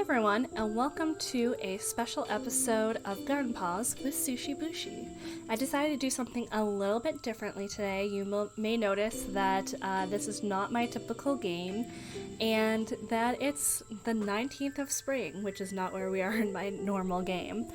everyone, and welcome to a special episode of Garden Paws with SushiBushee. I decided to do something a little bit differently today. You may notice that this is not my typical game, and that it's the 19th of spring, which is not where we are in my normal game.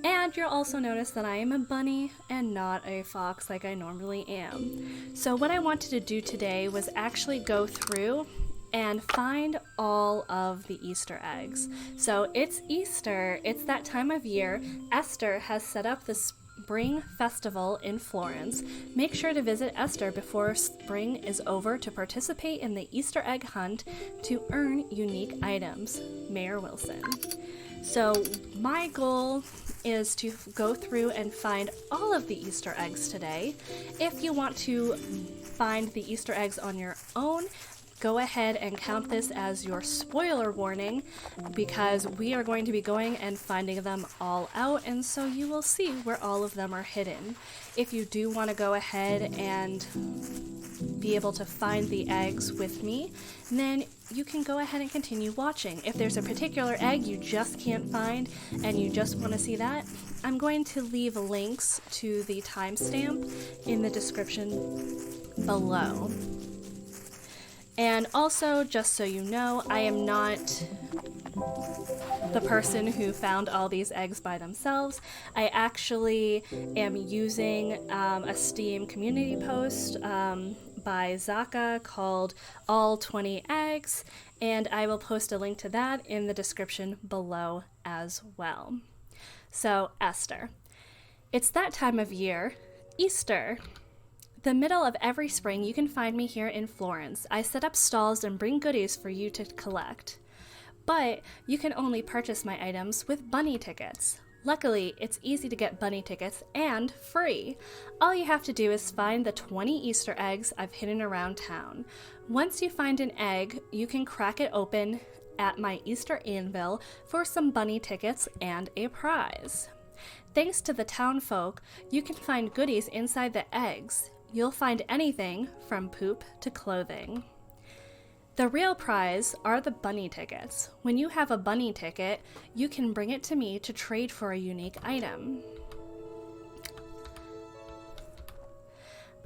And you'll also notice that I am a bunny and not a fox like I normally am. So what I wanted to do today was actually go through and find all of the Easter eggs. So it's Easter, it's that time of year. Esther has set up the Spring Festival in Florence. Make sure to visit Esther before spring is over to participate in the Easter egg hunt to earn unique items. Mayor Wilson. So my goal is to go through and find all of the Easter eggs today. If you want to find the Easter eggs on your own, go ahead and count this as your spoiler warning, because we are going to be going and finding them all out, and so you will see where all of them are hidden. If you do want to go ahead and be able to find the eggs with me, then you can go ahead and continue watching. If there's a particular egg you just can't find and you just want to see that, I'm going to leave links to the timestamp in the description below. And also, just so you know, I am not the person who found all these eggs by themselves. I actually am using a Steam community post by Zaka called All 20 Eggs, and I will post a link to that in the description below as well. So, Esther. It's that time of year, Easter. The middle of every spring, you can find me here in Florence. I set up stalls and bring goodies for you to collect. But you can only purchase my items with bunny tickets. Luckily, it's easy to get bunny tickets and free. All you have to do is find the 20 Easter eggs I've hidden around town. Once you find an egg, you can crack it open at my Easter anvil for some bunny tickets and a prize. Thanks to the town folk, you can find goodies inside the eggs. You'll find anything from poop to clothing. The real prize are the bunny tickets. When you have a bunny ticket, you can bring it to me to trade for a unique item.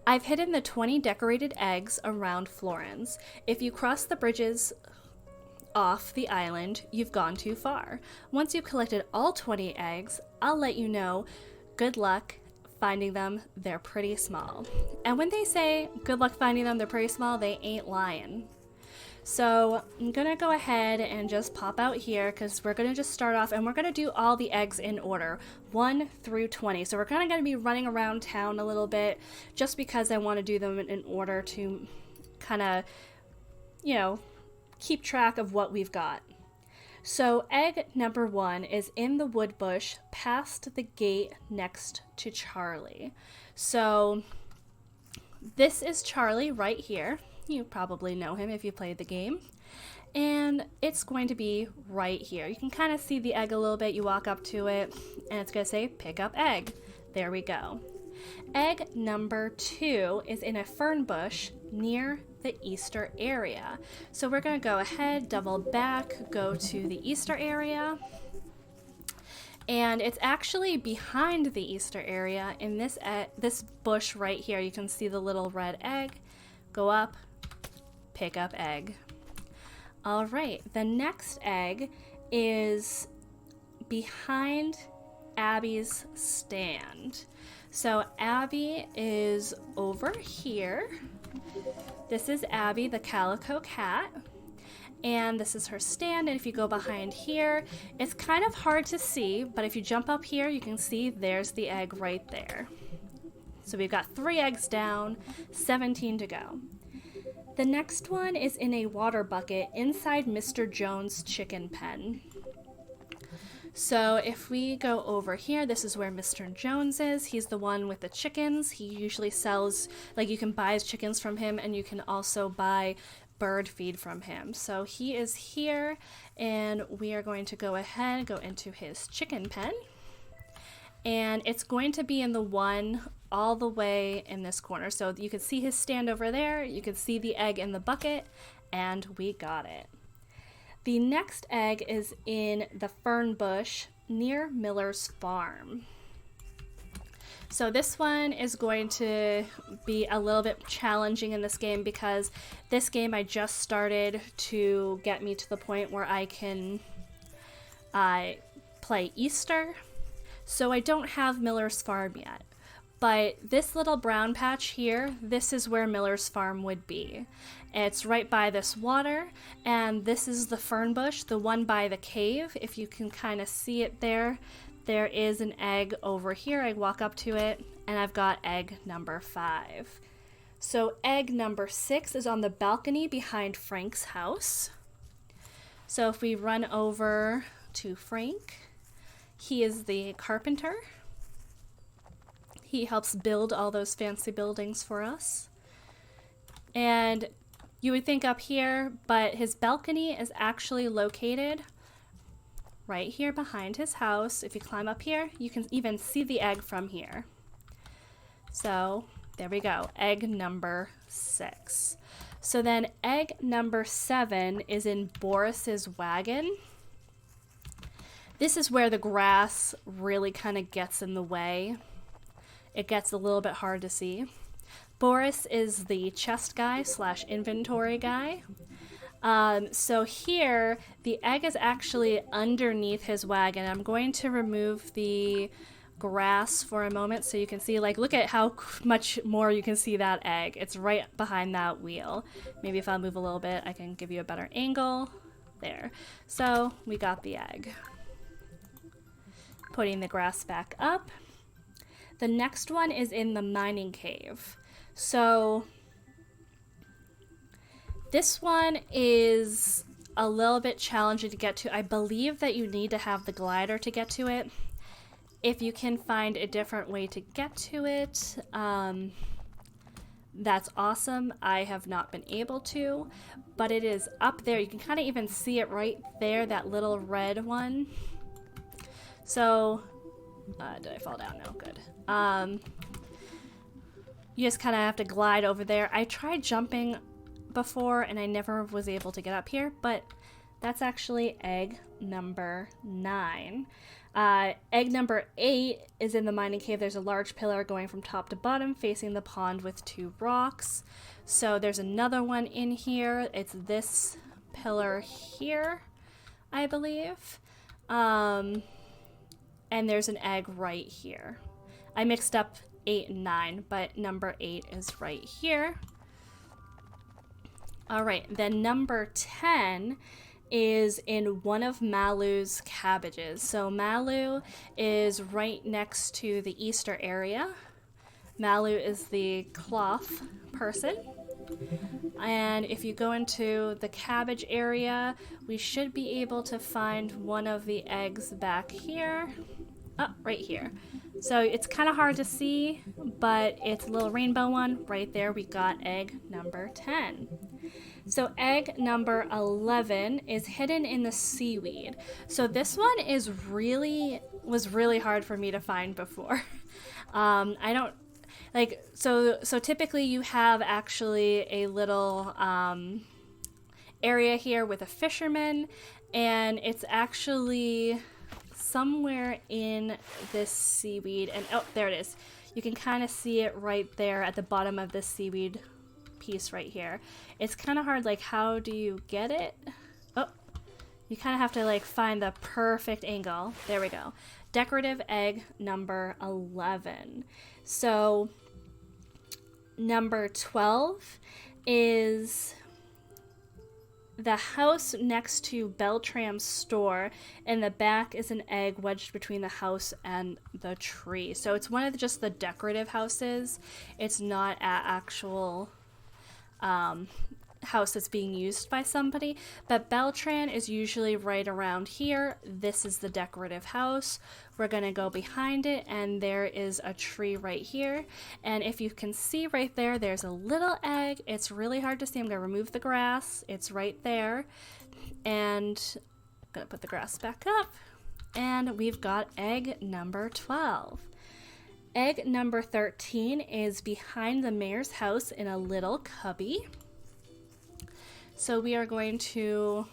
I've hidden the 20 decorated eggs around Florence. If you cross the bridges off the island, you've gone too far. Once you've collected all 20 eggs, I'll let you know. Good luck finding them. They're pretty small. And when they say good luck finding them, they're pretty small, they ain't lying. So I'm gonna go ahead and just pop out here, because we're gonna just start off and we're gonna do all the eggs in order 1 through 20. So we're kind of gonna be running around town a little bit, just because I want to do them in order to kind of, keep track of what we've got. So egg number 1 is in the wood bush past the gate next to Charlie. So this is Charlie right here. You probably know him if you played the game. And it's going to be right here. You can kind of see the egg a little bit. You walk up to it and it's going to say pick up egg. There we go. Egg number 2 is in a fern bush near the Easter area. So we're going to go ahead, double back, go to the Easter area. And it's actually behind the Easter area in this bush right here. You can see the little red egg. Go up, pick up egg. All right, the next egg is behind Abby's stand. So Abby is over here. This is Abby, the calico cat. And this is her stand, and if you go behind here, it's kind of hard to see, but if you jump up here, you can see there's the egg right there. So we've got 3 eggs down, 17 to go. The next one is in a water bucket inside Mr. Jones' chicken pen. So if we go over here, this is where Mr. Jones is. He's the one with the chickens. He usually sells, you can buy chickens from him, and you can also buy bird feed from him. So he is here, and we are going to go ahead and go into his chicken pen. And it's going to be in the one all the way in this corner. So you can see his stand over there. You can see the egg in the bucket, and we got it. The next egg is in the fern bush near Miller's farm. So this one is going to be a little bit challenging in this game because this game I just started to get me to the point where I can play Easter. So I don't have Miller's farm yet. But this little brown patch here, this is where Miller's farm would be. It's right by this water, and this is the fern bush, the one by the cave. If you can kind of see it there, there is an egg over here. I walk up to it, and I've got egg number 5. So egg number 6 is on the balcony behind Frank's house. So if we run over to Frank, he is the carpenter. He helps build all those fancy buildings for us. And you would think up here, but his balcony is actually located right here behind his house. If you climb up here, you can even see the egg from here. So there we go, egg number 6. So then egg number 7 is in Boris's wagon. This is where the grass really kind of gets in the way. It gets a little bit hard to see. Boris is the chest guy / inventory guy. So here, the egg is actually underneath his wagon. I'm going to remove the grass for a moment so you can see, like, look at how much more you can see that egg. It's right behind that wheel. Maybe if I move a little bit, I can give you a better angle. There. So we got the egg. Putting the grass back up. The next one is in the mining cave. So this one is a little bit challenging to get to. I believe that you need to have the glider to get to it. If you can find a different way to get to it, that's awesome. I have not been able to, but it is up there. You can kind of even see it right there, that little red one. So, did I fall down? No, good. You just kind of have to glide over there. I tried jumping before and I never was able to get up here, but that's actually egg number 9. Egg number 8 is in the mining cave. There's a large pillar going from top to bottom facing the pond with 2 rocks. So there's another one in here. It's this pillar here, I believe. And there's an egg right here. I mixed up 8 and 9, but number 8 is right here. All right, then number 10 is in one of Malu's cabbages. So Malu is right next to the Easter area. Malu is the cloth person. And if you go into the cabbage area, we should be able to find one of the eggs back here. Oh, right here. So it's kind of hard to see, but it's a little rainbow one. Right there, we got egg number 10. So egg number 11 is hidden in the seaweed. So this one was really hard for me to find before. I don't like, so typically you have actually a little area here with a fisherman, and it's actually somewhere in this seaweed, and oh, there it is. You can kind of see it right there at the bottom of this seaweed piece right here. It's kind of hard, like, how do you get it? Oh, you kind of have to, like, find the perfect angle. There we go. Decorative egg number 11. So number 12 is the house next to Beltram's store. In the back is an egg wedged between the house and the tree. So it's one of just the decorative houses. It's not an actual house that's being used by somebody, but Beltran is usually right around here. This is the decorative house. We're gonna go behind it, and there is a tree right here, and if you can see right there, there's a little egg. It's really hard to see. I'm gonna remove the grass. It's right there, and I'm gonna put the grass back up, and we've got egg number 12. Egg number 13 is behind the mayor's house in a little cubby. So we are going to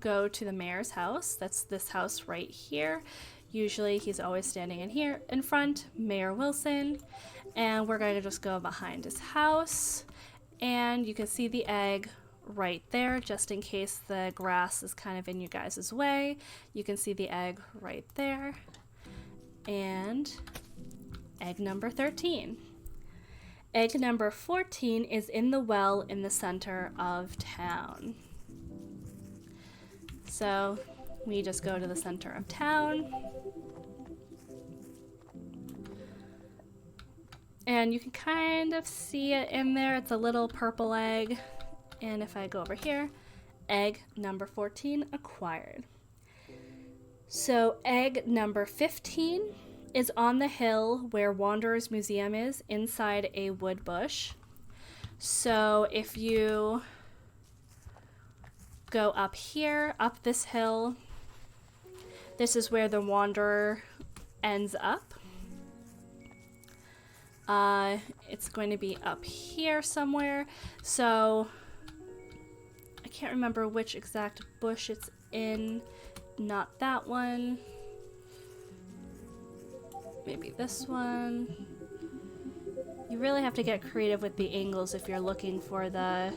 go to the mayor's house. That's this house right here. Usually he's always standing in here in front, Mayor Wilson. And we're going to just go behind his house. And you can see the egg right there, just in case the grass is kind of in you guys' way. You can see the egg right there. And egg number 13. Egg number 14 is in the well in the center of town. So we just go to the center of town. And you can kind of see it in there. It's a little purple egg. And if I go over here, egg number 14 acquired. So egg number 15 is on the hill where Wanderer's Museum is, inside a wood bush. So if you go up here, up this hill, this is where the Wanderer ends up. It's going to be up here somewhere. So I can't remember which exact bush it's in. Not that one. Maybe this one. You really have to get creative with the angles if you're looking for the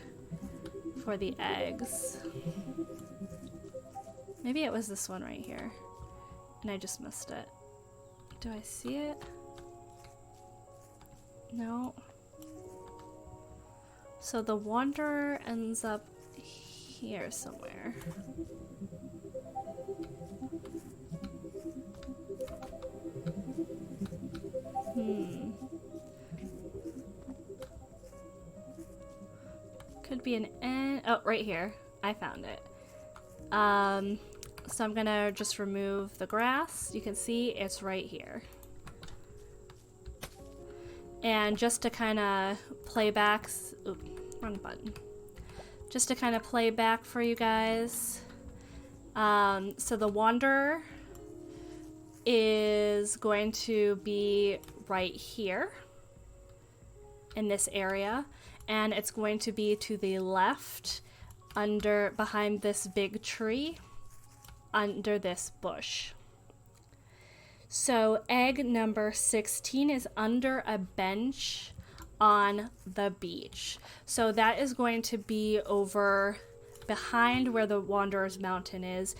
eggs. Maybe it was this one right here, and I just missed it. Do I see it? No. So the Wanderer ends up here somewhere. Could be an N. Oh, right here. I found it. So I'm gonna just remove the grass. You can see it's right here. And just to kind of play back, oops, wrong button. Just to kind of play back for you guys. So the Wanderer is going to be right here in this area, and it's going to be to the left behind this big tree under this bush. So egg number 16 is under a bench on the beach. So that is going to be over behind where the Wanderer's Mountain is.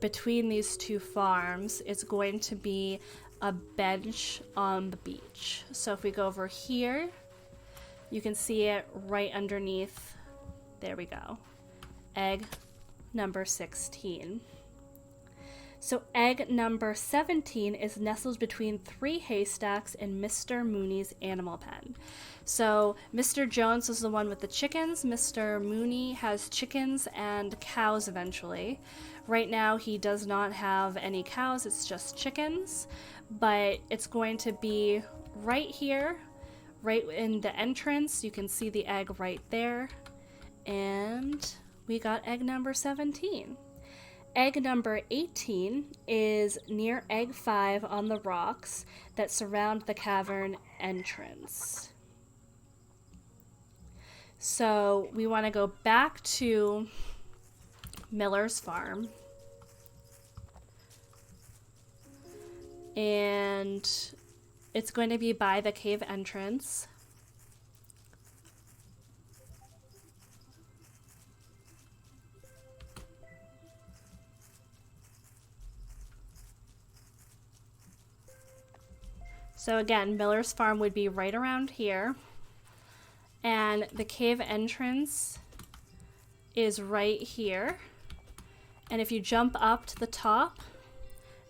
Between these two farms, it's going to be a bench on the beach. So if we go over here, you can see it right underneath. There we go. Egg number 16. So egg number 17 is nestled between 3 haystacks in Mr. Mooney's animal pen. So Mr. Jones is the one with the chickens. Mr. Mooney has chickens and cows eventually. Right now he does not have any cows, it's just chickens. But it's going to be right here, right in the entrance. You can see the egg right there. And we got egg number 17. Egg number 18 is near egg 5 on the rocks that surround the cavern entrance. So we want to go back to Miller's farm. And it's going to be by the cave entrance. So again, Miller's farm would be right around here. And the cave entrance is right here. And if you jump up to the top,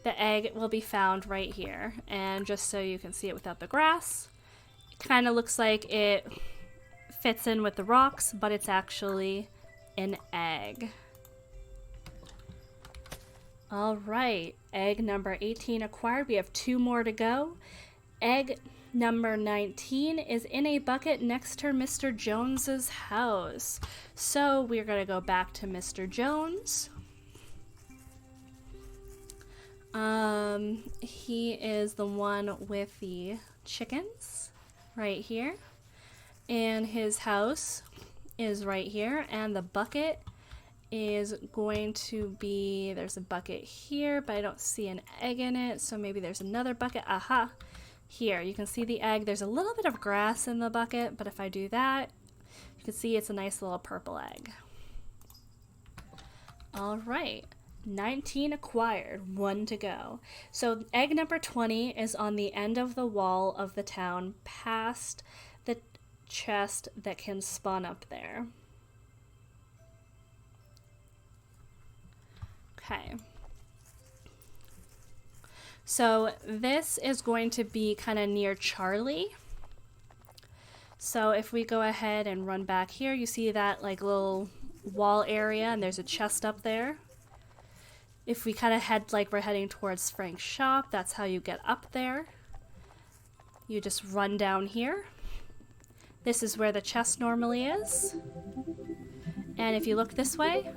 the egg will be found right here. And just so you can see it without the grass, it kind of looks like it fits in with the rocks, but it's actually an egg. All right, egg number 18 acquired. We have 2 more to go. Egg number 19 is in a bucket next to Mr. Jones's house. So we're going to go back to Mr. Jones. He is the one with the chickens right here. And his house is right here. And the bucket is going to be, there's a bucket here, but I don't see an egg in it, so maybe there's another bucket. Aha! Here, you can see the egg. There's a little bit of grass in the bucket, but if I do that, you can see it's a nice little purple egg. All right, 19 acquired, 1 to go. So egg number 20 is on the end of the wall of the town, past the chest that can spawn up there. Okay. So this is going to be kind of near Charlie. So if we go ahead and run back here, you see that like little wall area and there's a chest up there. If we kind of head like we're heading towards Frank's shop, that's how you get up there. You just run down here. This is where the chest normally is. And if you look this way,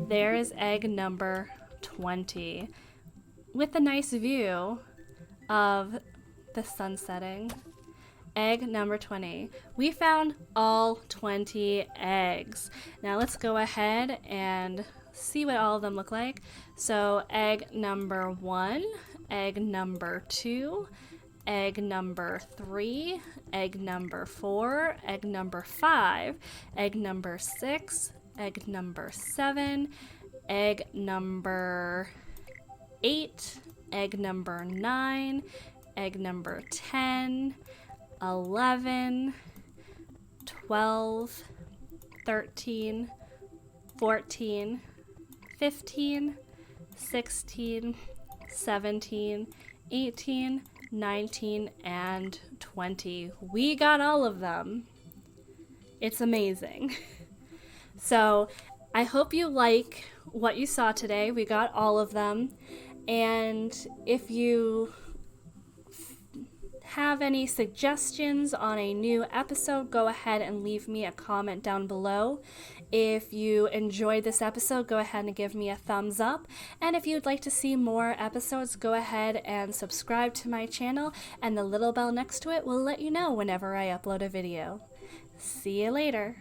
there is egg number 20. With a nice view of the sun setting. Egg number 20. We found all 20 eggs. Now let's go ahead and see what all of them look like. So egg number 1, egg number 2, egg number 3, egg number 4, egg number 5, egg number 6, egg number 7, egg number 8, egg number 9, egg number 10, 11, 12, 13, 14, 15, 16, 17, 18, 19, and 20. We got all of them. It's amazing. So I hope you like what you saw today. We got all of them. And if you have any suggestions on a new episode, go ahead and leave me a comment down below. If you enjoyed this episode, go ahead and give me a thumbs up. And if you'd like to see more episodes, go ahead and subscribe to my channel, and the little bell next to it will let you know whenever I upload a video. See you later.